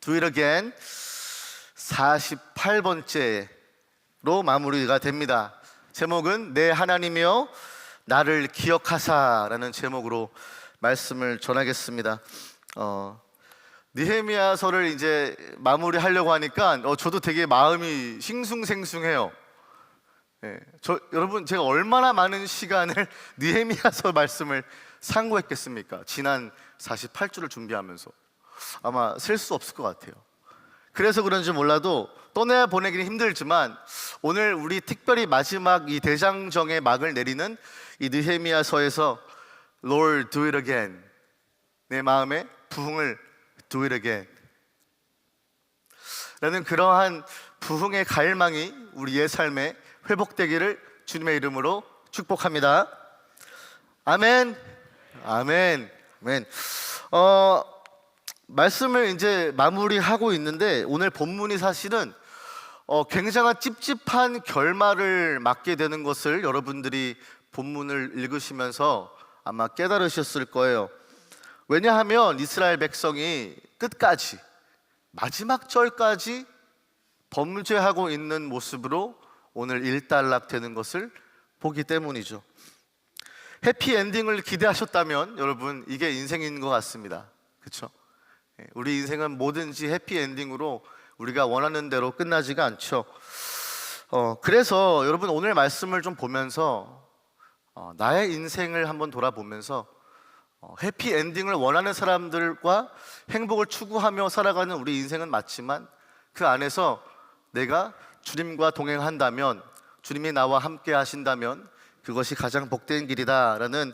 Do It Again 48번째로 마무리가 됩니다. 제목은 내 하나님이여 나를 기억하사라는 제목으로 말씀을 전하겠습니다. 느헤미야서를 이제 마무리하려고 하니까 저도 되게 마음이 싱숭생숭해요. 여러분, 제가 얼마나 많은 시간을 느헤미야서 말씀을 상고했겠습니까? 지난 48주를 준비하면서 아마 셀 수 없을 것 같아요. 그래서 그런지 몰라도 떠나 보내기는 힘들지만 오늘 우리 특별히 마지막 이 대장정의 막을 내리는 이 느헤미야서에서 Lord, do it again, 내 마음에 부흥을 do it again 라는 그러한 부흥의 갈망이 우리 옛 삶에 회복되기를 주님의 이름으로 축복합니다. 아멘. 아멘. 아멘. 말씀을 이제 마무리하고 있는데 오늘 본문이 사실은 굉장한 찝찝한 결말을 맞게 되는 것을 여러분들이 본문을 읽으시면서 아마 깨달으셨을 거예요. 왜냐하면 이스라엘 백성이 끝까지 마지막 절까지 범죄하고 있는 모습으로 오늘 일단락되는 것을 보기 때문이죠. 해피엔딩을 기대하셨다면 여러분, 이게 인생인 것 같습니다. 그렇죠? 우리 인생은 뭐든지 해피엔딩으로 우리가 원하는 대로 끝나지가 않죠. 그래서 여러분, 오늘 말씀을 좀 보면서 나의 인생을 한번 돌아보면서 해피엔딩을 원하는 사람들과 행복을 추구하며 살아가는 우리 인생은 맞지만 그 안에서 내가 주님과 동행한다면, 주님이 나와 함께 하신다면 그것이 가장 복된 길이다라는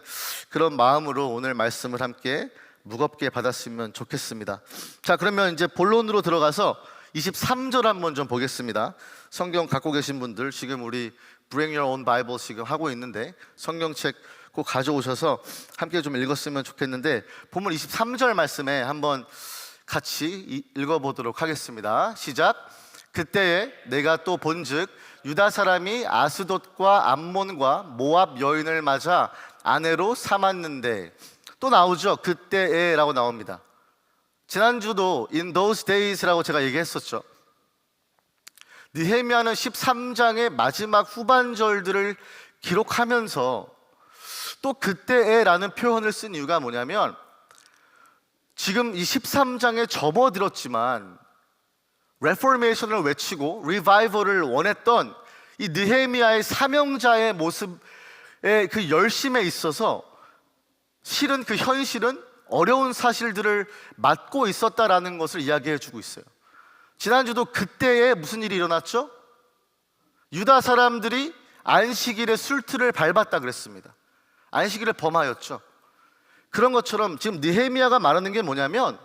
그런 마음으로 오늘 말씀을 함께 무겁게 받았으면 좋겠습니다. 자, 그러면 이제 본론으로 들어가서 23절 한번 좀 보겠습니다. 성경 갖고 계신 분들, 지금 우리 Bring Your Own Bible 지금 하고 있는데 성경책 꼭 가져오셔서 함께 좀 읽었으면 좋겠는데, 본문 23절 말씀에 한번 같이 읽어보도록 하겠습니다. 시작. 그때에 내가 또 본즉 유다 사람이 아스돗과 암몬과 모압 여인을 맞아 아내로 삼았는데, 또 나오죠. 그때에 라고 나옵니다. 지난주도 in those days라고 제가 얘기했었죠. 느헤미야는 13장의 마지막 후반절들을 기록하면서 또 그때에 라는 표현을 쓴 이유가 뭐냐면, 지금 이 13장에 접어들었지만 레포메이션을 외치고 리바이벌을 원했던 이 느헤미야의 사명자의 모습의 그 열심에 있어서 실은 그 현실은 어려운 사실들을 맞고 있었다라는 것을 이야기해 주고 있어요. 지난주도 그때에 무슨 일이 일어났죠? 유다 사람들이 안식일에 술틀을 밟았다 그랬습니다. 안식일을 범하였죠. 그런 것처럼 지금 느헤미야가 말하는 게 뭐냐면,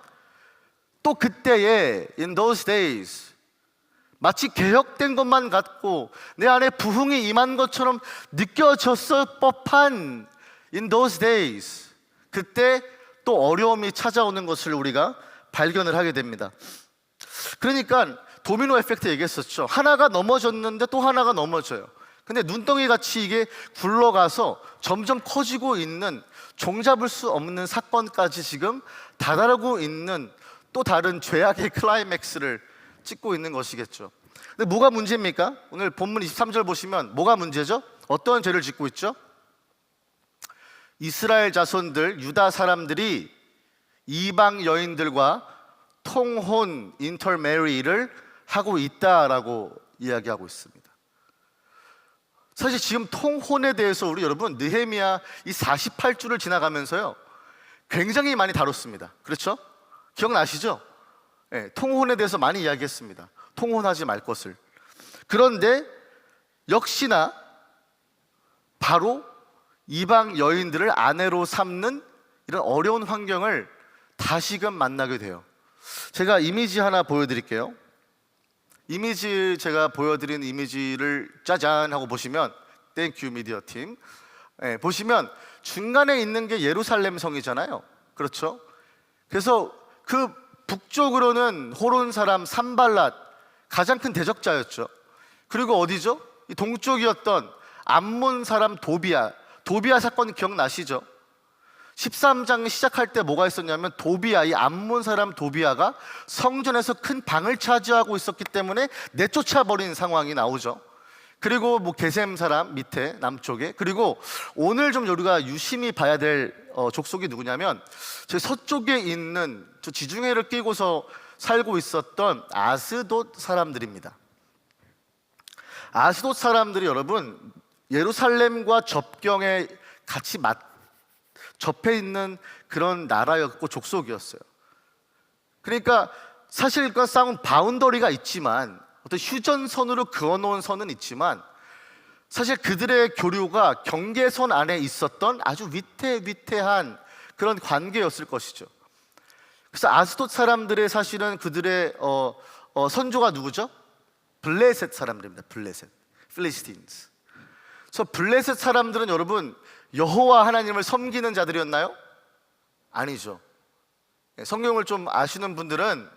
또 그때에 in those days 마치 개혁된 것만 같고 내 안에 부흥이 임한 것처럼 느껴졌을 법한 in those days, 그때 또 어려움이 찾아오는 것을 우리가 발견을 하게 됩니다. 그러니까 도미노 에펙트 얘기했었죠. 하나가 넘어졌는데 또 하나가 넘어져요. 근데 눈덩이 같이 이게 굴러가서 점점 커지고 있는, 종잡을 수 없는 사건까지 지금 다다르고 있는 또 다른 죄악의 클라이맥스를 찍고 있는 것이겠죠. 근데 뭐가 문제입니까? 오늘 본문 23절 보시면 뭐가 문제죠? 어떤 죄를 짓고 있죠? 이스라엘 자손들, 유다 사람들이 이방 여인들과 통혼, 인터메리를 하고 있다라고 이야기하고 있습니다. 사실 지금 통혼에 대해서 우리 여러분 느헤미야 이 48주를 지나가면서요 굉장히 많이 다뤘습니다. 그렇죠? 기억나시죠? 네, 통혼에 대해서 많이 이야기했습니다. 통혼하지 말 것을. 그런데 역시나 바로 이방 여인들을 아내로 삼는 이런 어려운 환경을 다시금 만나게 돼요. 제가 이미지 하나 보여드릴게요. 제가 보여드린 이미지를 짜잔 하고 보시면, 땡큐 미디어 팀, 보시면 중간에 있는 게 예루살렘 성이잖아요. 그렇죠? 그래서 그 북쪽으로는 호론 사람 산발랏, 가장 큰 대적자였죠. 그리고 어디죠? 이 동쪽이었던 암몬 사람 도비야 사건 기억나시죠? 13장 시작할 때 뭐가 있었냐면 도비아, 이 암몬 사람 도비아가 성전에서 큰 방을 차지하고 있었기 때문에 내쫓아 버린 상황이 나오죠. 그리고 뭐 게셈 사람 밑에 남쪽에, 그리고 오늘 좀 우리가 유심히 봐야 될 족속이 누구냐면 제 서쪽에 있는 저 지중해를 끼고서 살고 있었던 아스돗 사람들입니다. 아스돗 사람들이 여러분 예루살렘과 접경에 같이 접해 있는 그런 나라였고 족속이었어요. 그러니까 사실 그 싸움 바운더리가 있지만, 어떤 휴전선으로 그어놓은 선은 있지만, 사실 그들의 교류가 경계선 안에 있었던 아주 위태위태한 그런 관계였을 것이죠. 그래서 아스돗 사람들의 사실은 그들의 선조가 누구죠? 블레셋 사람들입니다. 블레셋, 필리스틴스. 그래서 블레셋 사람들은 여러분 여호와 하나님을 섬기는 자들이었나요? 아니죠. 성경을 좀 아시는 분들은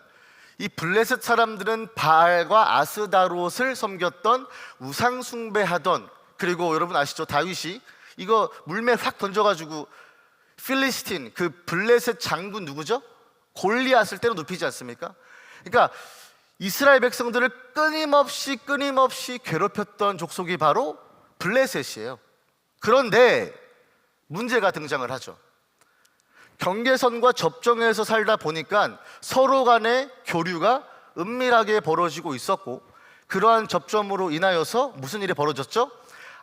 이 블레셋 사람들은 바알과 아스다롯을 섬겼던, 우상 숭배하던, 그리고 여러분 아시죠? 다윗이 이거 물매 확 던져가지고 필리스틴, 그 블레셋 장군 누구죠? 골리앗을 때려 눕히지 않습니까? 그러니까 이스라엘 백성들을 끊임없이 괴롭혔던 족속이 바로 블레셋이에요. 그런데 문제가 등장을 하죠. 경계선과 접정해서 살다 보니까 서로 간의 교류가 은밀하게 벌어지고 있었고, 그러한 접점으로 인하여서 무슨 일이 벌어졌죠?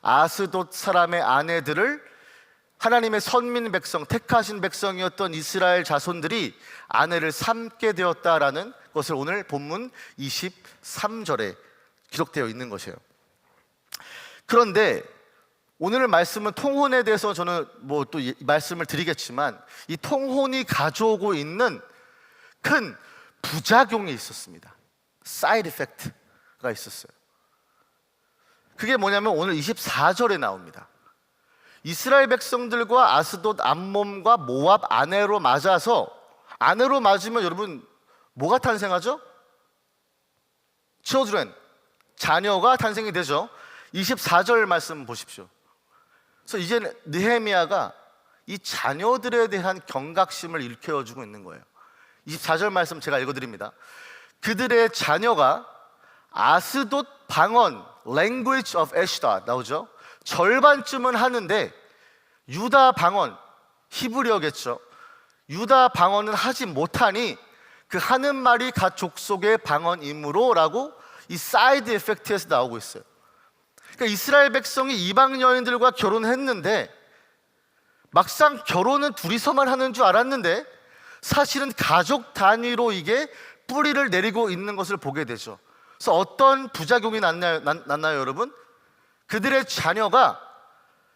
아스돗 사람의 아내들을 하나님의 선민 백성, 택하신 백성이었던 이스라엘 자손들이 아내를 삼게 되었다라는 것을 오늘 본문 23절에 기록되어 있는 것이에요. 그런데 오늘 말씀은 통혼에 대해서 저는 뭐 또 말씀을 드리겠지만, 이 통혼이 가져오고 있는 큰 부작용이 있었습니다. 사이드 이펙트가 있었어요. 그게 뭐냐면 오늘 24절에 나옵니다. 이스라엘 백성들과 아스돗, 암몬과 모압 아내로 맞아서, 아내로 맞으면 여러분 뭐가 탄생하죠? children, 자녀가 탄생이 되죠. 24절 말씀 보십시오. 그래서 이제 느헤미야가 이 자녀들에 대한 경각심을 일깨워주고 있는 거예요. 24절 말씀 제가 읽어드립니다. 그들의 자녀가 아스돗 방언, language of Ashdod 나오죠. 절반쯤은 하는데 유다 방언, 히브리어겠죠. 유다 방언은 하지 못하니 그 하는 말이 각 족속의 방언이므로 라고 이 사이드 에펙트에서 나오고 있어요. 그러니까 이스라엘 백성이 이방 여인들과 결혼했는데, 막상 결혼은 둘이서만 하는 줄 알았는데 사실은 가족 단위로 이게 뿌리를 내리고 있는 것을 보게 되죠. 그래서 어떤 부작용이 났나요 여러분? 그들의 자녀가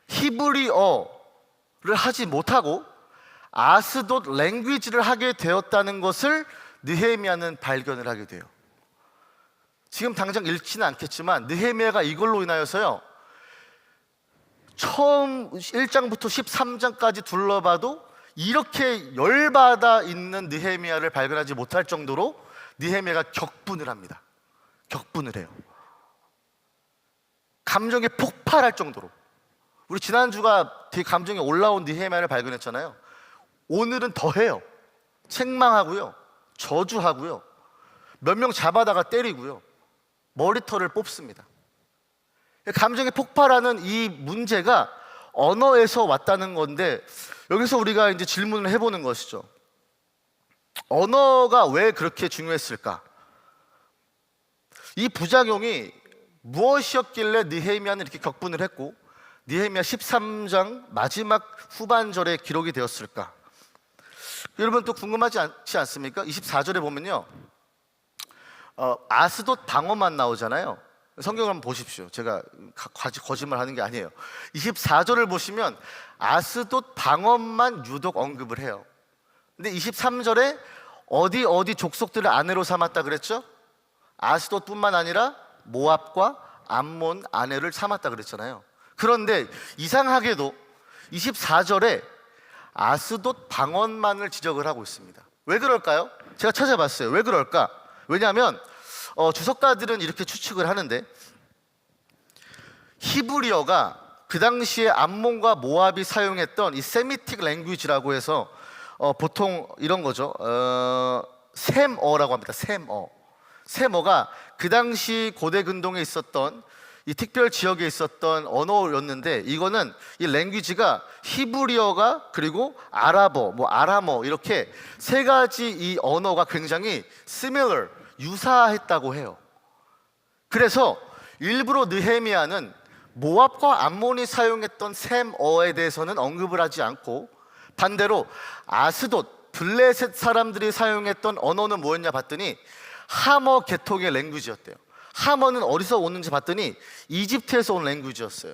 히브리어를 하지 못하고 아스돗 랭귀지를 하게 되었다는 것을 느헤미야는 발견을 하게 돼요. 지금 당장 읽지는 않겠지만 느헤미야가 이걸로 인하여서요, 처음 1장부터 13장까지 둘러봐도 이렇게 열받아 있는 느헤미야를 발견하지 못할 정도로 느헤미야가 격분을 합니다. 격분을 해요. 감정이 폭발할 정도로. 우리 지난주가 되게 감정이 올라온 느헤미야를 발견했잖아요. 오늘은 더해요. 책망하고요, 저주하고요, 몇 명 잡아다가 때리고요, 머리털을 뽑습니다. 감정이 폭발하는 이 문제가 언어에서 왔다는 건데, 여기서 우리가 이제 질문을 해보는 것이죠. 언어가 왜 그렇게 중요했을까? 이 부작용이 무엇이었길래 느헤미야는 이렇게 격분을 했고 느헤미야 13장 마지막 후반절에 기록이 되었을까? 여러분 또 궁금하지 않지 않습니까? 24절에 보면요, 아스돗 방언만 나오잖아요. 성경을 한번 보십시오. 제가 거짓말 하는 게 아니에요. 24절을 보시면 아스돗 방언만 유독 언급을 해요. 근데 23절에 어디 족속들을 아내로 삼았다 그랬죠? 아스돗뿐만 아니라 모압과 암몬 아내를 삼았다 그랬잖아요. 그런데 이상하게도 24절에 아스돗 방언만을 지적을 하고 있습니다. 왜 그럴까요? 제가 찾아봤어요. 왜 그럴까? 왜냐하면 주석가들은 이렇게 추측을 하는데, 히브리어가 그 당시에 암몬과 모압이 사용했던 이 세미틱 랭귀지라고 해서 보통 이런 거죠. 셈어라고 합니다. 셈어. 셈어가 그 당시 고대 근동에 있었던 이 특별 지역에 있었던 언어였는데, 이거는 이 랭귀지가 히브리어가 그리고 아랍어, 아람어 이렇게 세 가지 이 언어가 굉장히 similar, 유사했다고 해요. 그래서 일부러 느헤미야는 모압과 암몬이 사용했던 셈어에 대해서는 언급을 하지 않고, 반대로 아스돗, 블레셋 사람들이 사용했던 언어는 뭐였냐 봤더니 하머 계통의 랭귀지였대요. 하머는 어디서 오는지 봤더니 이집트에서 온 랭귀지였어요.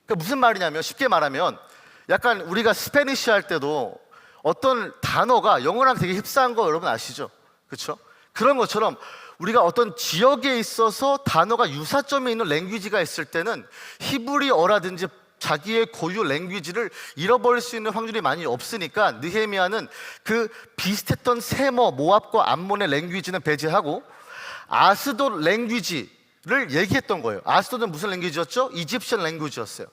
그러니까 무슨 말이냐면, 쉽게 말하면 약간 우리가 스페니쉬 할 때도 어떤 단어가 영어랑 되게 흡사한 거 여러분 아시죠? 그렇죠? 그런 것처럼 우리가 어떤 지역에 있어서 단어가 유사점이 있는 랭귀지가 있을 때는 히브리어라든지 자기의 고유 랭귀지를 잃어버릴 수 있는 확률이 많이 없으니까 느헤미야는 그 비슷했던 세머, 모압과 암몬의 랭귀지는 배제하고 아스돗 랭귀지를 얘기했던 거예요. 아스돗은 무슨 랭귀지였죠? 이집션 랭귀지였어요.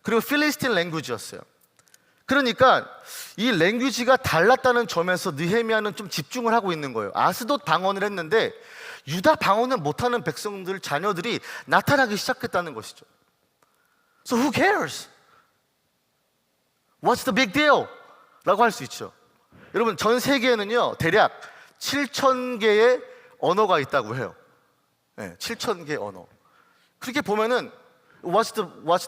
그리고 필리스틴 랭귀지였어요. 그러니까 이 랭귀지가 달랐다는 점에서 느헤미야는 좀 집중을 하고 있는 거예요. 아스돗 방언을 했는데 유다 방언을 못하는 백성들, 자녀들이 나타나기 시작했다는 것이죠. So who cares? What's the big deal? 라고 할 수 있죠. 여러분, 전 세계에는요 대략 7,000개의 언어가 있다고 해요. 네, 7,000개 언어. 그렇게 보면은 What's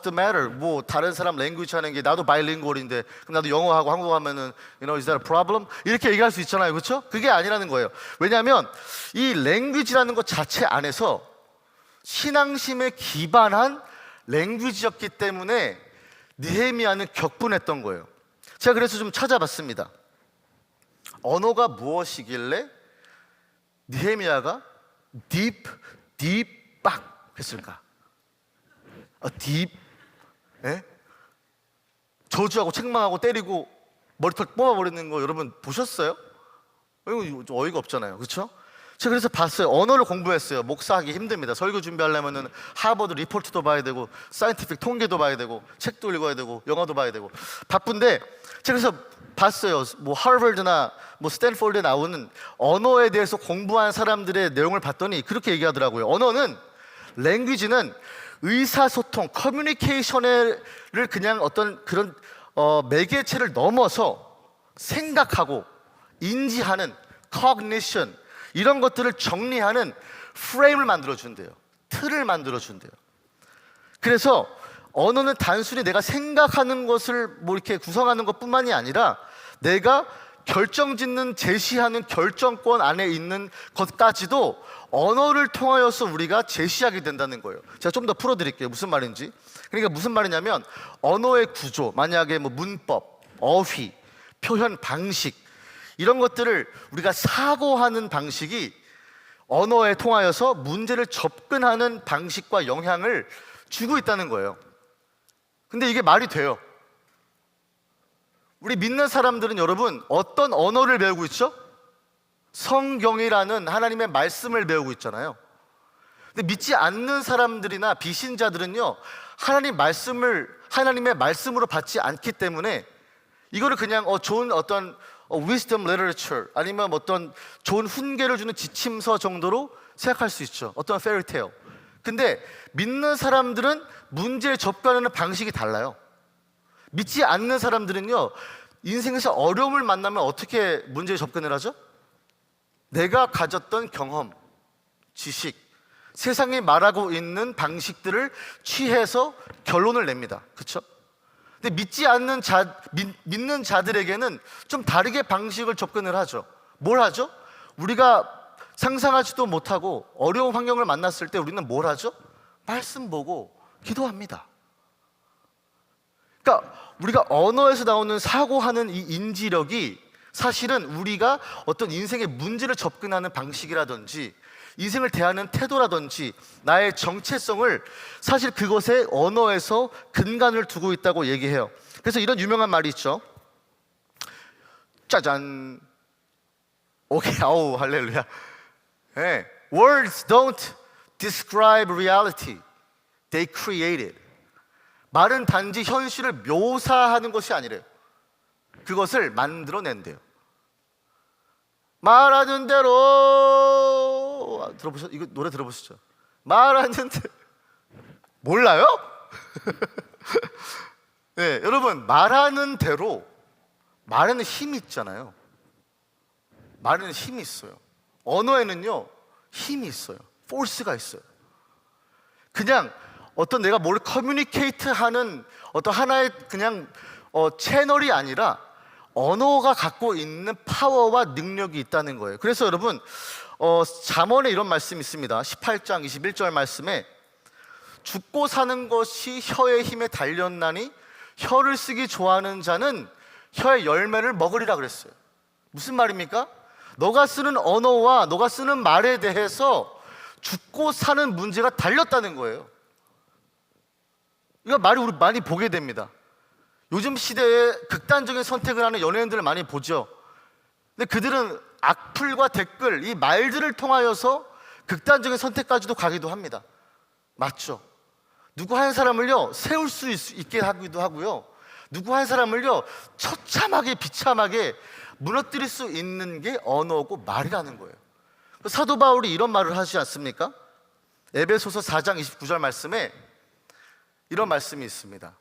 the matter? 뭐 다른 사람 랭귀지 하는 게, 나도 바이링구얼인데 그럼 나도 영어하고 한국어 하면은 is that a problem? 이렇게 얘기할 수 있잖아요. 그렇죠? 그게 아니라는 거예요. 왜냐하면 이 랭귀지라는 것 자체 안에서 신앙심에 기반한 랭귀지였기 때문에 느헤미야는 격분했던 거예요. 제가 그래서 좀 찾아봤습니다. 언어가 무엇이길래 느헤미야가 deep 빡 했을까? deep, 예? 저주하고 책망하고 때리고 머리털 뽑아버리는 거 여러분 보셨어요? 이거 좀 어이가 없잖아요, 그렇죠? 제가 그래서 봤어요. 언어를 공부했어요. 목사하기 힘듭니다. 설교 준비하려면은 하버드 리포트도 봐야 되고, 사이언티픽 통계도 봐야 되고, 책도 읽어야 되고, 영화도 봐야 되고, 바쁜데 제가 그래서 봤어요. 뭐 하버드나 뭐 스탠포드에 나오는 언어에 대해서 공부한 사람들의 내용을 봤더니 그렇게 얘기하더라고요. 언어는, 랭귀지는 의사소통, 커뮤니케이션을 그냥 어떤 그런 매개체를 넘어서 생각하고 인지하는 cognition, 이런 것들을 정리하는 프레임을 만들어준대요. 틀을 만들어준대요. 그래서 언어는 단순히 내가 생각하는 것을 뭐 이렇게 구성하는 것뿐만이 아니라 내가 결정짓는, 제시하는 결정권 안에 있는 것까지도 언어를 통하여서 우리가 제시하게 된다는 거예요. 제가 좀 더 풀어드릴게요. 무슨 말인지. 그러니까 무슨 말이냐면, 언어의 구조, 만약에 뭐 문법, 어휘, 표현 방식, 이런 것들을 우리가 사고하는 방식이 언어에 통하여서 문제를 접근하는 방식과 영향을 주고 있다는 거예요. 근데 이게 말이 돼요? 우리 믿는 사람들은 여러분 어떤 언어를 배우고 있죠? 성경이라는 하나님의 말씀을 배우고 있잖아요. 근데 믿지 않는 사람들이나 비신자들은요, 하나님의 말씀으로 받지 않기 때문에 이거를 그냥 좋은 어떤 wisdom literature, 아니면 어떤 좋은 훈계를 주는 지침서 정도로 생각할 수 있죠. 어떤 fairy tale. 근데 믿는 사람들은 문제에 접근하는 방식이 달라요. 믿지 않는 사람들은요, 인생에서 어려움을 만나면 어떻게 문제에 접근을 하죠? 내가 가졌던 경험, 지식, 세상이 말하고 있는 방식들을 취해서 결론을 냅니다. 그렇죠? 근데 믿는 자들에게는 좀 다르게 방식을 접근을 하죠. 뭘 하죠? 우리가 상상하지도 못하고 어려운 환경을 만났을 때 우리는 뭘 하죠? 말씀 보고 기도합니다. 그러니까 우리가 언어에서 나오는 사고하는 이 인지력이 사실은 우리가 어떤 인생의 문제를 접근하는 방식이라든지 인생을 대하는 태도라든지 나의 정체성을 사실 그것의 언어에서 근간을 두고 있다고 얘기해요. 그래서 이런 유명한 말이 있죠. 짜잔. 오케이, 아우 할렐루야. 네. Words don't describe reality. They create it. 말은 단지 현실을 묘사하는 것이 아니래요. 그것을 만들어낸대요. 말하는 대로 이거 노래 들어보시죠. 말하는 대로 몰라요? 네, 여러분 말하는 대로 말에는 힘이 있잖아요. 말에는 힘이 있어요. 언어에는요 힘이 있어요. 포스가 있어요. 그냥 어떤 내가 뭘 커뮤니케이트하는 어떤 하나의 그냥 채널이 아니라 언어가 갖고 있는 파워와 능력이 있다는 거예요. 그래서 여러분 잠언에 이런 말씀이 있습니다. 18장 21절 말씀에 죽고 사는 것이 혀의 힘에 달렸나니 혀를 쓰기 좋아하는 자는 혀의 열매를 먹으리라 그랬어요. 무슨 말입니까? 너가 쓰는 언어와 너가 쓰는 말에 대해서 죽고 사는 문제가 달렸다는 거예요. 이거 말이 우리 많이 보게 됩니다. 요즘 시대에 극단적인 선택을 하는 연예인들을 많이 보죠. 근데 그들은 악플과 댓글, 이 말들을 통하여서 극단적인 선택까지도 가기도 합니다. 맞죠? 누구 한 사람을요 세울 수 있게 하기도 하고요, 누구 한 사람을요 처참하게 비참하게 무너뜨릴 수 있는 게 언어고 말이라는 거예요. 사도 바울이 이런 말을 하지 않습니까? 에베소서 4장 29절 말씀에 이런 말씀이 있습니다.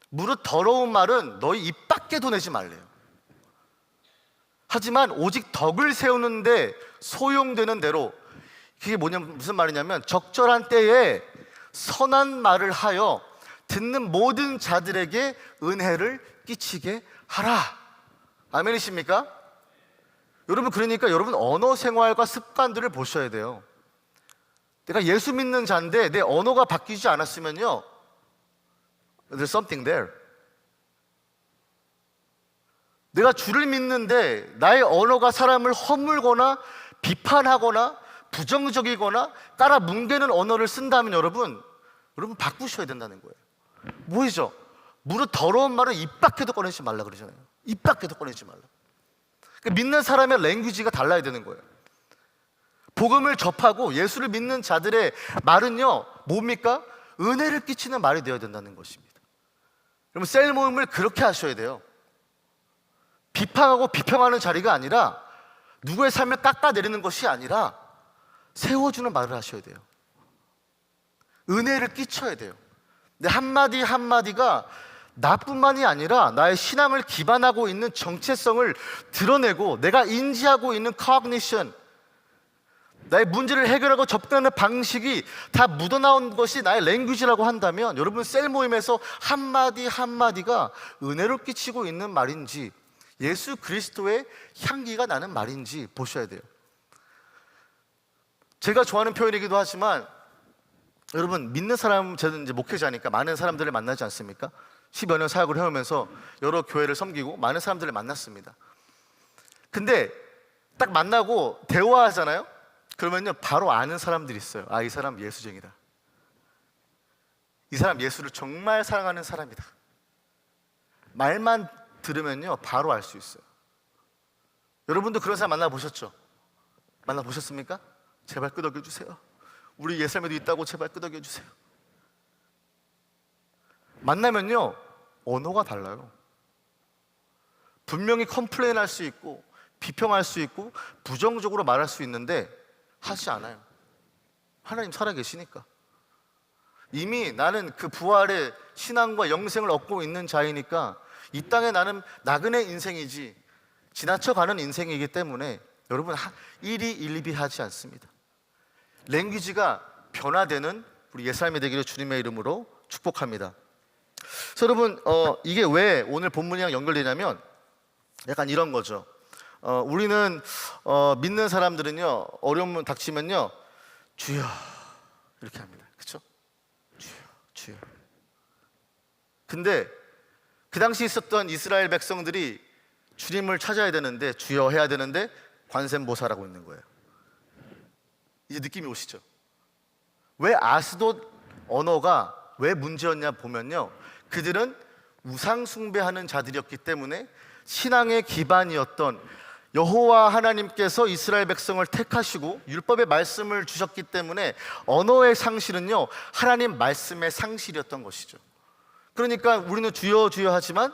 무릇 더러운 말은 너희 입 밖에도 내지 말래요. 하지만 오직 덕을 세우는데 소용되는 대로, 그게 뭐냐면 무슨 말이냐면 적절한 때에 선한 말을 하여 듣는 모든 자들에게 은혜를 끼치게 하라. 아멘이십니까? 여러분, 그러니까 여러분 언어 생활과 습관들을 보셔야 돼요. 내가 예수 믿는 자인데 내 언어가 바뀌지 않았으면요, There's something there. 내가 주를 믿는데 나의 언어가 사람을 허물거나 비판하거나 부정적이거나 깔아뭉개는 언어를 쓴다면 여러분 바꾸셔야 된다는 거예요. 뭐이죠? 무릇 더러운 말은 입 밖에도 꺼내지 말라 그러잖아요. 입 밖에도 꺼내지 말라. 그러니까 믿는 사람의 랭귀지가 달라야 되는 거예요. 복음을 접하고 예수를 믿는 자들의 말은요 뭡니까? 은혜를 끼치는 말이 되어야 된다는 것입니다. 여러분 셀 모임을 그렇게 하셔야 돼요. 비판하고 비평하는 자리가 아니라, 누구의 삶을 깎아내리는 것이 아니라 세워주는 말을 하셔야 돼요. 은혜를 끼쳐야 돼요. 내 한마디 한마디가 나뿐만이 아니라 나의 신앙을 기반하고 있는 정체성을 드러내고 내가 인지하고 있는 cognition, 나의 문제를 해결하고 접근하는 방식이 다 묻어나온 것이 나의 랭귀지라고 한다면 여러분 셀 모임에서 한마디 한마디가 은혜로 끼치고 있는 말인지 예수 그리스도의 향기가 나는 말인지 보셔야 돼요. 제가 좋아하는 표현이기도 하지만 여러분 믿는 사람, 저는 이제 목회자니까 많은 사람들을 만나지 않습니까? 10여 년 사역을 해오면서 여러 교회를 섬기고 많은 사람들을 만났습니다. 근데 딱 만나고 대화하잖아요? 그러면요 바로 아는 사람들이 있어요. 아, 이 사람 예수쟁이다. 이 사람 예수를 정말 사랑하는 사람이다. 말만 들으면요 바로 알 수 있어요. 여러분도 그런 사람 만나보셨죠? 만나보셨습니까? 제발 끄덕여 주세요. 우리 예수님에도 있다고 제발 끄덕여 주세요. 만나면요 언어가 달라요. 분명히 컴플레인 할 수 있고 비평할 수 있고 부정적으로 말할 수 있는데 하지 않아요. 하나님 살아계시니까. 이미 나는 그 부활의 신앙과 영생을 얻고 있는 자이니까 이 땅에 나는 나그네 인생이지 지나쳐가는 인생이기 때문에 여러분 일이 일비하지 않습니다. 랭귀지가 변화되는 우리 옛삶이 되기를 주님의 이름으로 축복합니다. 그래서 여러분 이게 왜 오늘 본문이랑 연결되냐면 약간 이런 거죠. 우리는 믿는 사람들은요 어려움 닥치면요 주여 이렇게 합니다. 그렇죠? 주여 주여. 근데 그 당시 있었던 이스라엘 백성들이 주님을 찾아야 되는데 주여 해야 되는데 관세음보살하고 있는 거예요. 이제 느낌이 오시죠? 왜 아스돗 언어가 왜 문제였냐 보면요, 그들은 우상 숭배하는 자들이었기 때문에 신앙의 기반이었던 여호와 하나님께서 이스라엘 백성을 택하시고 율법의 말씀을 주셨기 때문에 언어의 상실은요 하나님 말씀의 상실이었던 것이죠. 그러니까 우리는 주여 주여 하지만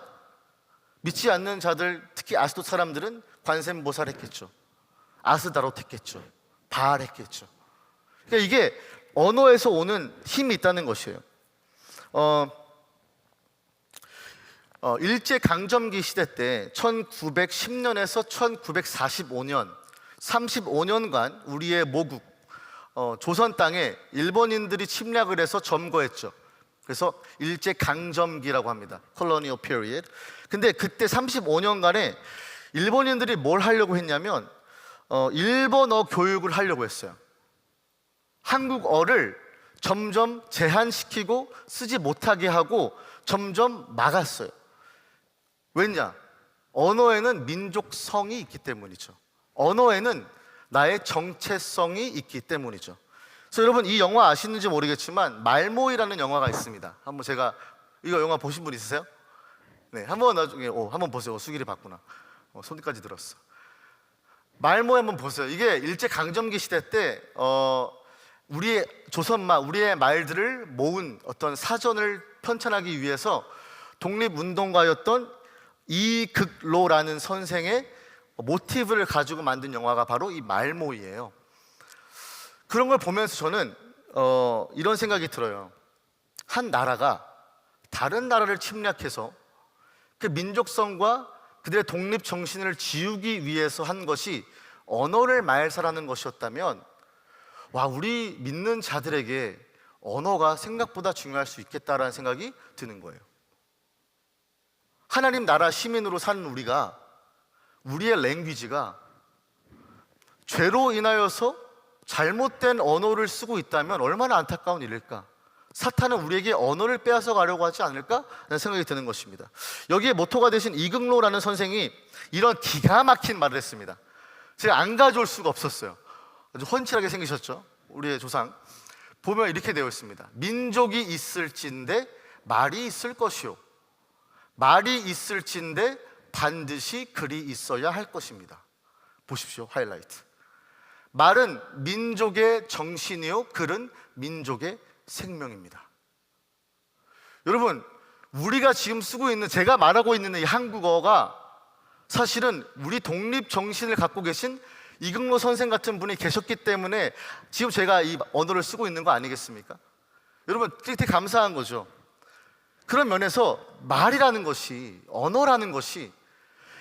믿지 않는 자들, 특히 아스돗 사람들은 관세음보살 했겠죠. 아스다롯 했겠죠. 바알 했겠죠. 그러니까 이게 언어에서 오는 힘이 있다는 것이에요. 일제강점기 시대 때 1910년에서 1945년 35년간 우리의 모국 조선 땅에 일본인들이 침략을 해서 점거했죠. 그래서 일제강점기라고 합니다. Colonial period. 근데 그때 35년간에 일본인들이 뭘 하려고 했냐면 일본어 교육을 하려고 했어요. 한국어를 점점 제한시키고 쓰지 못하게 하고 점점 막았어요. 왜냐? 언어에는 민족성이 있기 때문이죠. 언어에는 나의 정체성이 있기 때문이죠. 그래서 여러분, 이 영화 아시는지 모르겠지만 말모이라는 영화가 있습니다. 한번 제가 이거 영화 보신 분 있으세요? 네, 한번 나중에 한번 보세요. 수길이 봤구나. 손까지 들었어. 말모이 한번 보세요. 이게 일제 강점기 시대 때 우리의 조선말, 우리의 말들을 모은 어떤 사전을 편찬하기 위해서 독립운동가였던 이극로라는 선생의 모티브를 가지고 만든 영화가 바로 이 말모이예요. 그런 걸 보면서 저는 이런 생각이 들어요. 한 나라가 다른 나라를 침략해서 그 민족성과 그들의 독립 정신을 지우기 위해서 한 것이 언어를 말살하는 것이었다면, 와, 우리 믿는 자들에게 언어가 생각보다 중요할 수 있겠다라는 생각이 드는 거예요. 하나님 나라 시민으로 사는 우리가, 우리의 랭귀지가 죄로 인하여서 잘못된 언어를 쓰고 있다면 얼마나 안타까운 일일까? 사탄은 우리에게 언어를 빼앗아 가려고 하지 않을까? 라는 생각이 드는 것입니다. 여기에 모토가 되신 이극로라는 선생이 이런 기가 막힌 말을 했습니다. 제가 안 가져올 수가 없었어요. 아주 훤칠하게 생기셨죠? 우리의 조상. 보면 이렇게 되어 있습니다. 민족이 있을진데 말이 있을 것이요, 말이 있을진데 반드시 글이 있어야 할 것입니다. 보십시오, 하이라이트. 말은 민족의 정신이요, 글은 민족의 생명입니다. 여러분, 우리가 지금 쓰고 있는, 제가 말하고 있는 이 한국어가 사실은 우리 독립 정신을 갖고 계신 이극로 선생 같은 분이 계셨기 때문에 지금 제가 이 언어를 쓰고 있는 거 아니겠습니까? 여러분, 되게 감사한 거죠. 그런 면에서 말이라는 것이, 언어라는 것이,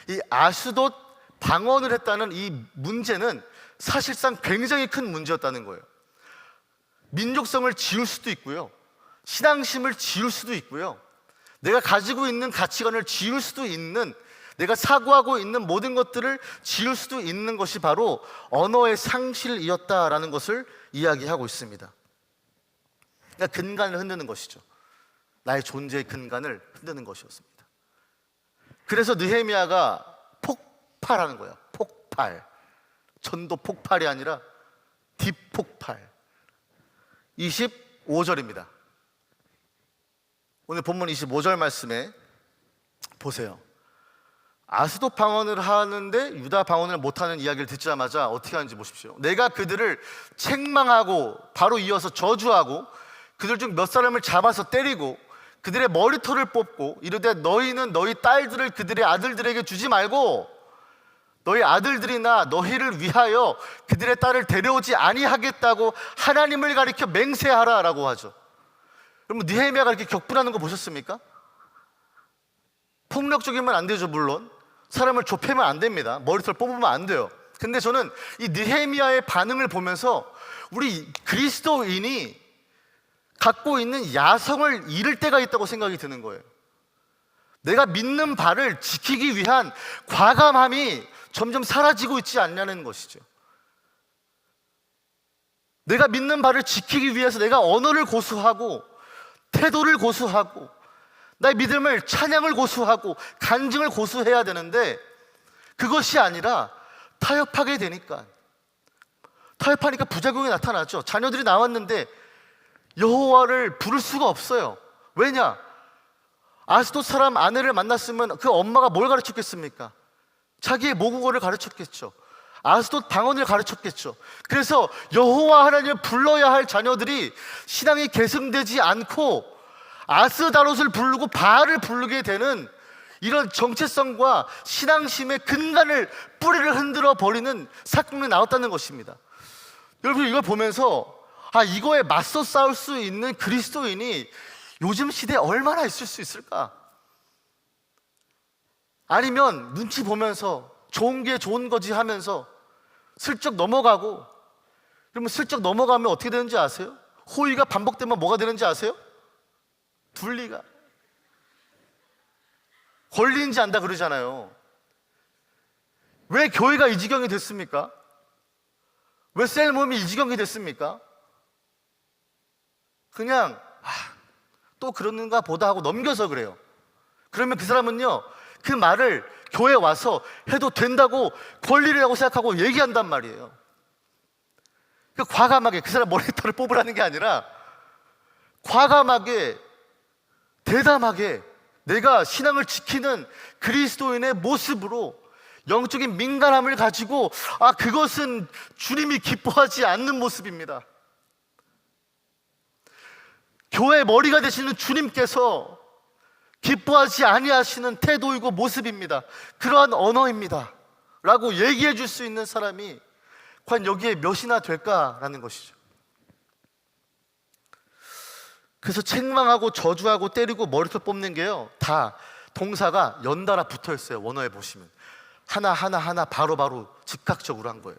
이 아스돗 방언을 했다는 이 문제는 사실상 굉장히 큰 문제였다는 거예요. 민족성을 지울 수도 있고요, 신앙심을 지울 수도 있고요, 내가 가지고 있는 가치관을 지울 수도 있는, 내가 사고하고 있는 모든 것들을 지울 수도 있는 것이 바로 언어의 상실이었다라는 것을 이야기하고 있습니다. 그러니까 근간을 흔드는 것이죠. 나의 존재의 근간을 흔드는 것이었습니다. 그래서 느헤미야가 폭발하는 거예요. 폭발. 전도 폭발이 아니라 뒷폭발. 25절입니다. 오늘 본문 25절 말씀에 보세요. 아스돗 방언을 하는데 유다 방언을 못하는 이야기를 듣자마자 어떻게 하는지 보십시오. 내가 그들을 책망하고 바로 이어서 저주하고 그들 중 몇 사람을 잡아서 때리고 그들의 머리털을 뽑고 이르되 너희는 너희 딸들을 그들의 아들들에게 주지 말고 너희 아들들이나 너희를 위하여 그들의 딸을 데려오지 아니하겠다고 하나님을 가리켜 맹세하라라고 하죠. 여러분, 느헤미야가 이렇게 격분하는 거 보셨습니까? 폭력적이면 안 되죠. 물론 사람을 좁히면 안 됩니다. 머리털 뽑으면 안 돼요. 근데 저는 이 느헤미야의 반응을 보면서 우리 그리스도인이 갖고 있는 야성을 잃을 때가 있다고 생각이 드는 거예요. 내가 믿는 바를 지키기 위한 과감함이 점점 사라지고 있지 않냐는 것이죠. 내가 믿는 바를 지키기 위해서 내가 언어를 고수하고 태도를 고수하고 나의 믿음을, 찬양을 고수하고 간증을 고수해야 되는데 그것이 아니라 타협하게 되니까, 타협하니까 부작용이 나타나죠. 자녀들이 나왔는데 여호와를 부를 수가 없어요. 왜냐? 아스돗 사람 아내를 만났으면 그 엄마가 뭘 가르쳤겠습니까? 자기의 모국어를 가르쳤겠죠. 아스돗 방언을 가르쳤겠죠. 그래서 여호와 하나님을 불러야 할 자녀들이 신앙이 계승되지 않고 아스다롯을 부르고 바알을 부르게 되는 이런 정체성과 신앙심의 근간을, 뿌리를 흔들어 버리는 사건이 나왔다는 것입니다. 여러분, 이걸 보면서 이거에 맞서 싸울 수 있는 그리스도인이 요즘 시대에 얼마나 있을 수 있을까? 아니면 눈치 보면서 좋은 게 좋은 거지 하면서 슬쩍 넘어가고, 그러면 슬쩍 넘어가면 어떻게 되는지 아세요? 호의가 반복되면 뭐가 되는지 아세요? 분리가. 권리인지 안다 그러잖아요. 왜 교회가 이 지경이 됐습니까? 왜 셀 몸이 이 지경이 됐습니까? 그냥 또 그러는가 보다 하고 넘겨서 그래요. 그러면 그 사람은요, 그 말을 교회에 와서 해도 된다고 권리라고 생각하고 얘기한단 말이에요. 과감하게 그 사람 머리털을 뽑으라는 게 아니라 과감하게, 대담하게 내가 신앙을 지키는 그리스도인의 모습으로 영적인 민감함을 가지고, 그것은 주님이 기뻐하지 않는 모습입니다. 교회의 머리가 되시는 주님께서 기뻐하지 아니하시는 태도이고 모습입니다. 그러한 언어입니다 라고 얘기해 줄 수 있는 사람이 과연 여기에 몇이나 될까라는 것이죠. 그래서 책망하고 저주하고 때리고 머리털 뽑는 게요, 다 동사가 연달아 붙어 있어요. 원어에 보시면 하나 바로바로 즉각적으로 한 거예요.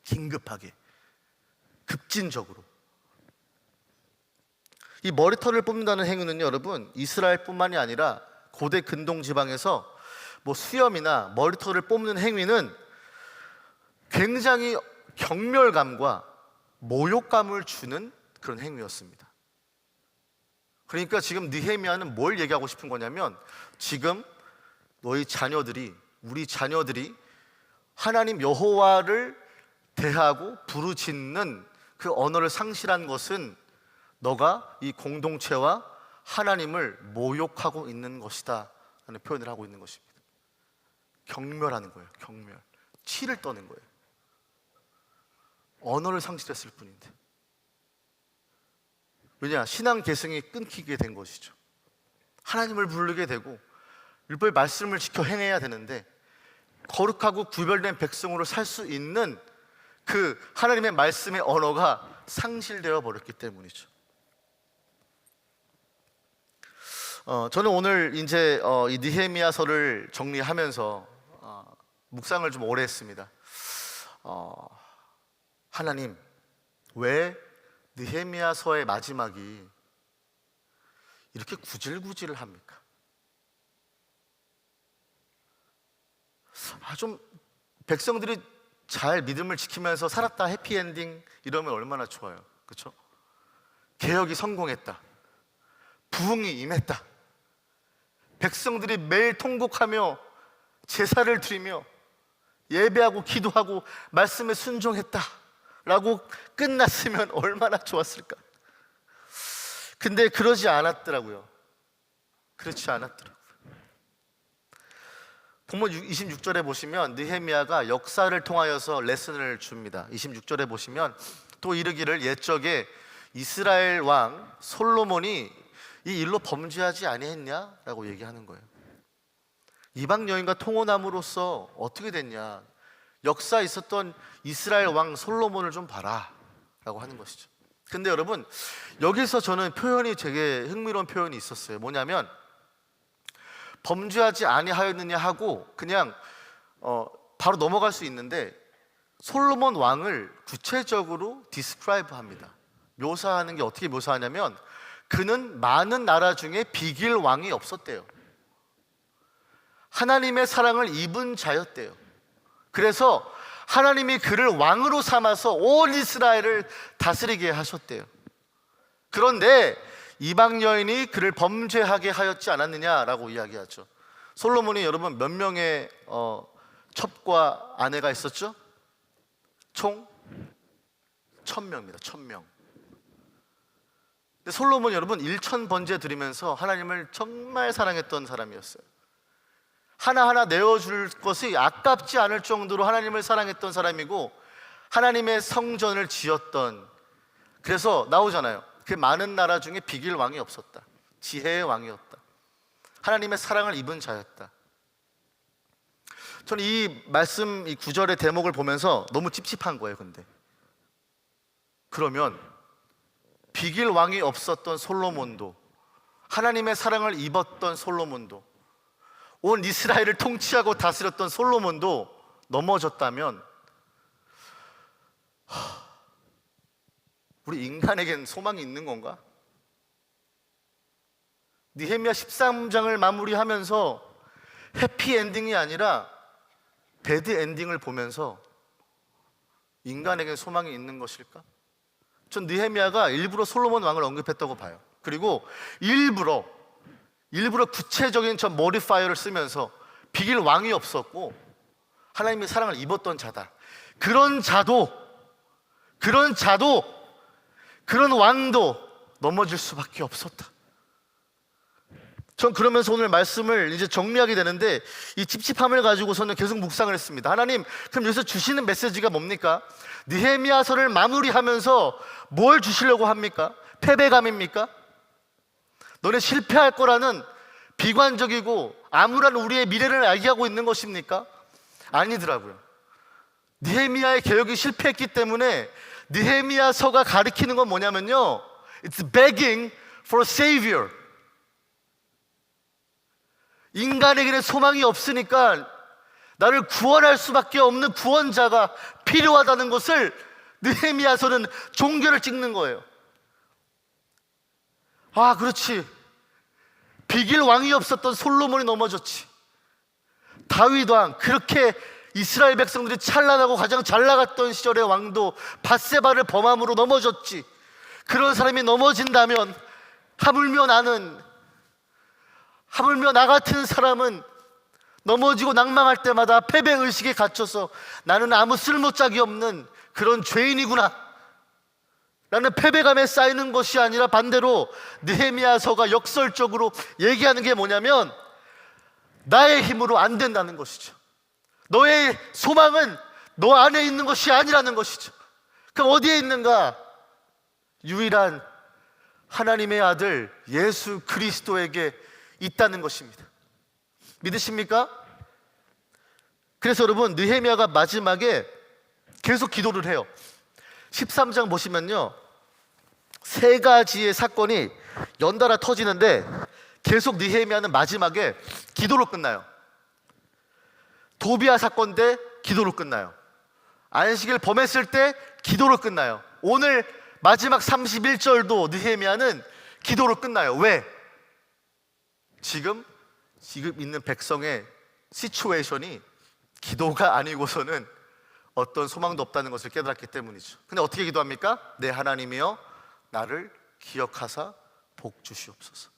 긴급하게, 급진적으로. 이 머리털을 뽑는다는 행위는요, 여러분, 이스라엘뿐만이 아니라 고대 근동 지방에서 수염이나 머리털을 뽑는 행위는 굉장히 경멸감과 모욕감을 주는 그런 행위였습니다. 그러니까 지금 느헤미야는 뭘 얘기하고 싶은 거냐면, 지금 너희 자녀들이, 우리 자녀들이 하나님 여호와를 대하고 부르짖는 그 언어를 상실한 것은 너가 이 공동체와 하나님을 모욕하고 있는 것이다 라는 표현을 하고 있는 것입니다. 경멸하는 거예요. 경멸. 치를 떠는 거예요. 언어를 상실했을 뿐인데. 왜냐? 신앙 계승이 끊기게 된 것이죠. 하나님을 부르게 되고 율법의 말씀을 지켜 행해야 되는데, 거룩하고 구별된 백성으로 살 수 있는 그 하나님의 말씀의 언어가 상실되어 버렸기 때문이죠. 저는 오늘 이제 이 느헤미야서를 정리하면서 묵상을 좀 오래 했습니다. 하나님, 왜 느헤미야서의 마지막이 이렇게 구질구질을 합니까? 좀 백성들이 잘 믿음을 지키면서 살았다, 해피엔딩 이러면 얼마나 좋아요. 그렇죠? 개혁이 성공했다, 부흥이 임했다, 백성들이 매일 통곡하며 제사를 드리며 예배하고 기도하고 말씀에 순종했다 라고 끝났으면 얼마나 좋았을까. 근데 그러지 않았더라고요. 그렇지 않았더라고요. 본문 26절에 보시면 느헤미야가 역사를 통하여서 레슨을 줍니다. 26절에 보시면 또 이르기를, 옛적에 이스라엘 왕 솔로몬이 이 일로 범죄하지 아니했냐? 라고 얘기하는 거예요. 이방 여인과 통혼함으로써 어떻게 됐냐? 역사에 있었던 이스라엘 왕 솔로몬을 좀 봐라 라고 하는 것이죠. 근데 여러분, 여기서 저는 표현이 되게 흥미로운 표현이 있었어요. 뭐냐면, 범죄하지 아니하였느냐 하고 그냥 바로 넘어갈 수 있는데, 솔로몬 왕을 구체적으로 디스크라이브 합니다. 묘사하는 게 어떻게 묘사하냐면, 그는 많은 나라 중에 비길 왕이 없었대요. 하나님의 사랑을 입은 자였대요. 그래서 하나님이 그를 왕으로 삼아서 온 이스라엘을 다스리게 하셨대요. 그런데 이방 여인이 그를 범죄하게 하였지 않았느냐라고 이야기하죠. 솔로몬이 여러분 몇 명의 첩과 아내가 있었죠? 총 1000명입니다. 1000명. 근데 솔로몬이 여러분 1000번제 드리면서 하나님을 정말 사랑했던 사람이었어요. 하나하나 내어줄 것이 아깝지 않을 정도로 하나님을 사랑했던 사람이고, 하나님의 성전을 지었던, 그래서 나오잖아요. 그 많은 나라 중에 비길 왕이 없었다. 지혜의 왕이었다. 하나님의 사랑을 입은 자였다. 저는 이 말씀, 이 구절의 대목을 보면서 너무 찝찝한 거예요. 근데 그러면 비길 왕이 없었던 솔로몬도, 하나님의 사랑을 입었던 솔로몬도, 온 이스라엘을 통치하고 다스렸던 솔로몬도 넘어졌다면 우리 인간에겐 소망이 있는 건가? 느헤미야 13장을 마무리하면서 해피엔딩이 아니라 배드엔딩을 보면서 인간에겐 소망이 있는 것일까? 전 느헤미야가 일부러 솔로몬 왕을 언급했다고 봐요. 그리고 일부러 구체적인 저 모디파이어를 쓰면서 비길 왕이 없었고 하나님의 사랑을 입었던 자다. 그런 왕도 넘어질 수밖에 없었다. 전 그러면서 오늘 말씀을 이제 정리하게 되는데, 이 찝찝함을 가지고서는 계속 묵상을 했습니다. 하나님, 그럼 여기서 주시는 메시지가 뭡니까? 느헤미야서를 마무리하면서 뭘 주시려고 합니까? 패배감입니까? 너네 실패할 거라는 비관적이고 암울한 우리의 미래를 얘기하고 있는 것입니까? 아니더라고요. 느헤미야의 개혁이 실패했기 때문에 느헤미야서가 가리키는 건 뭐냐면요, It's begging for a savior. 인간에게는 소망이 없으니까 나를 구원할 수밖에 없는 구원자가 필요하다는 것을 느헤미야서는 종교를 찍는 거예요. 아, 그렇지. 비길 왕이 없었던 솔로몬이 넘어졌지. 다윗 왕, 그렇게 이스라엘 백성들이 찬란하고 가장 잘 나갔던 시절의 왕도 밧세바를 범함으로 넘어졌지. 그런 사람이 넘어진다면 하물며 나 같은 사람은 넘어지고 낭망할 때마다 패배의식에 갇혀서 나는 아무 쓸모짝이 없는 그런 죄인이구나 라는 패배감에 쌓이는 것이 아니라, 반대로 느헤미야서가 역설적으로 얘기하는 게 뭐냐면 나의 힘으로 안 된다는 것이죠. 너의 소망은 너 안에 있는 것이 아니라는 것이죠. 그럼 어디에 있는가? 유일한 하나님의 아들 예수 그리스도에게 있다는 것입니다. 믿으십니까? 그래서 여러분, 느헤미야가 마지막에 계속 기도를 해요. 13장 보시면요, 세 가지의 사건이 연달아 터지는데 계속 느헤미야는 마지막에 기도로 끝나요. 도비야 사건 때 기도로 끝나요. 안식일 범했을 때 기도로 끝나요. 오늘 마지막 31절도 느헤미야는 기도로 끝나요. 왜? 지금 있는 백성의 시츄에이션이 기도가 아니고서는 어떤 소망도 없다는 것을 깨달았기 때문이죠. 근데 어떻게 기도합니까? 내 하나님이여 나를 기억하사 복 주시옵소서.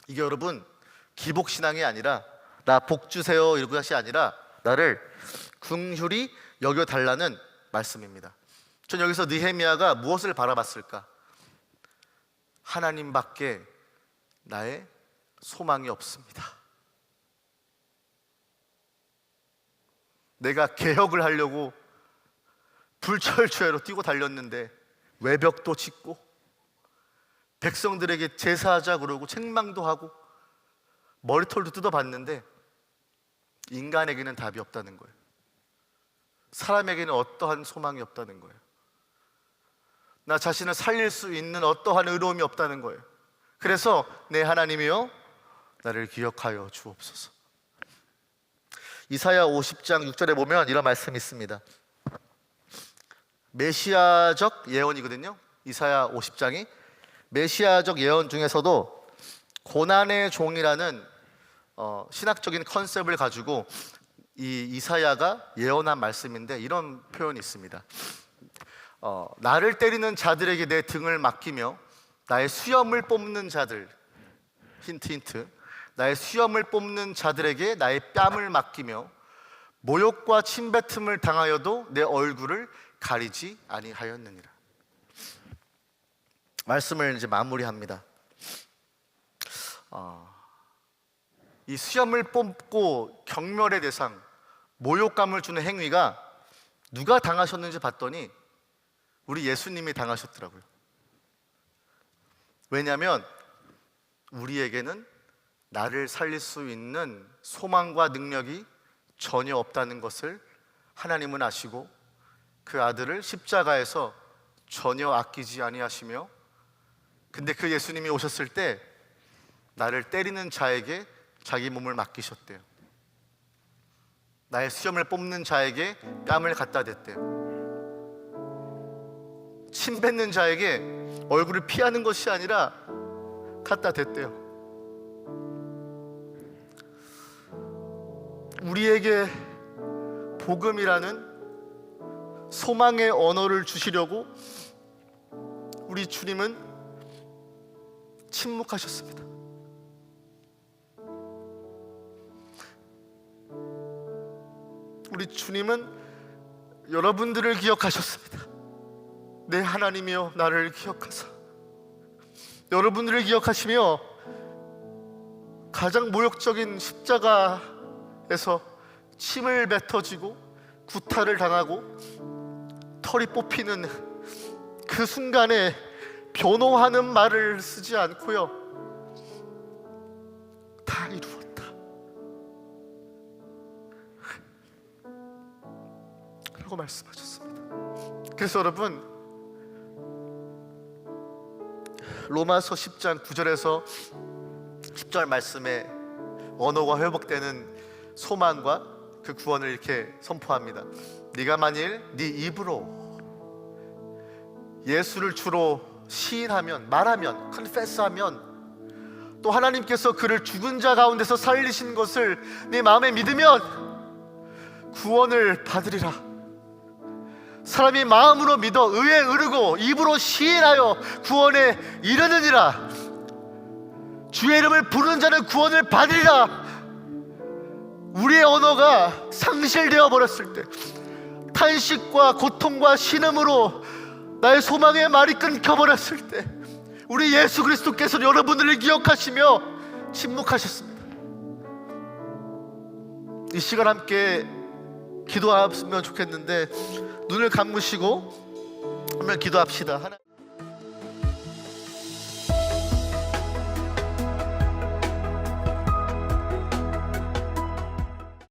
이게 여러분 기복신앙이 아니라 나 복 주세요 이런 것이 아니라 나를 긍휼히 여겨달라는 말씀입니다. 전 여기서 느헤미야가 무엇을 바라봤을까? 하나님밖에 나의 소망이 없습니다. 내가 개혁을 하려고 불철주야로 뛰고 달렸는데 외벽도 짓고 백성들에게 제사하자 그러고 책망도 하고 머리털도 뜯어봤는데 인간에게는 답이 없다는 거예요. 사람에게는 어떠한 소망이 없다는 거예요. 나 자신을 살릴 수 있는 어떠한 의로움이 없다는 거예요. 그래서 내 하나님이여 나를 기억하여 주옵소서. 이사야 50장 6절에 보면 이런 말씀이 있습니다. 메시아적 예언이거든요. 이사야 50장이 메시아적 예언 중에서도 고난의 종이라는 신학적인 컨셉을 가지고 이 이사야가 예언한 말씀인데 이런 표현이 있습니다. 나를 때리는 자들에게 내 등을 맡기며 나의 수염을 뽑는 자들, 힌트, 나의 수염을 뽑는 자들에게 나의 뺨을 맡기며 모욕과 침뱉음을 당하여도 내 얼굴을 가리지 아니하였느니라. 말씀을 이제 마무리합니다. 이 수염을 뽑고 경멸의 대상, 모욕감을 주는 행위가 누가 당하셨는지 봤더니 우리 예수님이 당하셨더라고요. 왜냐하면 우리에게는 나를 살릴 수 있는 소망과 능력이 전혀 없다는 것을 하나님은 아시고 그 아들을 십자가에서 전혀 아끼지 아니하시며, 근데 그 예수님이 오셨을 때 나를 때리는 자에게 자기 몸을 맡기셨대요. 나의 수염을 뽑는 자에게 뺨을 갖다 댔대요. 침 뱉는 자에게 얼굴을 피하는 것이 아니라 갖다 댔대요. 우리에게 복음이라는 소망의 언어를 주시려고 우리 주님은 침묵하셨습니다. 우리 주님은 여러분들을 기억하셨습니다. 내 하나님이여 나를 기억하사. 여러분들을 기억하시며 가장 모욕적인 십자가에서 침을 뱉어지고 구타를 당하고 털이 뽑히는 그 순간에 변호하는 말을 쓰지 않고요, 다 이루었다 라고 말씀하셨습니다. 그래서 여러분, 로마서 10장 9절에서 10절 말씀에 언어가 회복되는 소망과 그 구원을 이렇게 선포합니다. 네가 만일 네 입으로 예수를 주로 시인하면, 말하면, 컨페스하면, 또 하나님께서 그를 죽은 자 가운데서 살리신 것을 네 마음에 믿으면 구원을 받으리라. 사람이 마음으로 믿어 의에 이르고 입으로 시인하여 구원에 이르느니라. 주의 이름을 부르는 자는 구원을 받으리라. 우리의 언어가 상실되어 버렸을 때, 탄식과 고통과 신음으로 나의 소망의 말이 끊겨버렸을 때, 우리 예수 그리스도께서 여러분들을 기억하시며 침묵하셨습니다. 이 시간 함께 기도하면 좋겠는데, 눈을 감으시고 한번 기도합시다.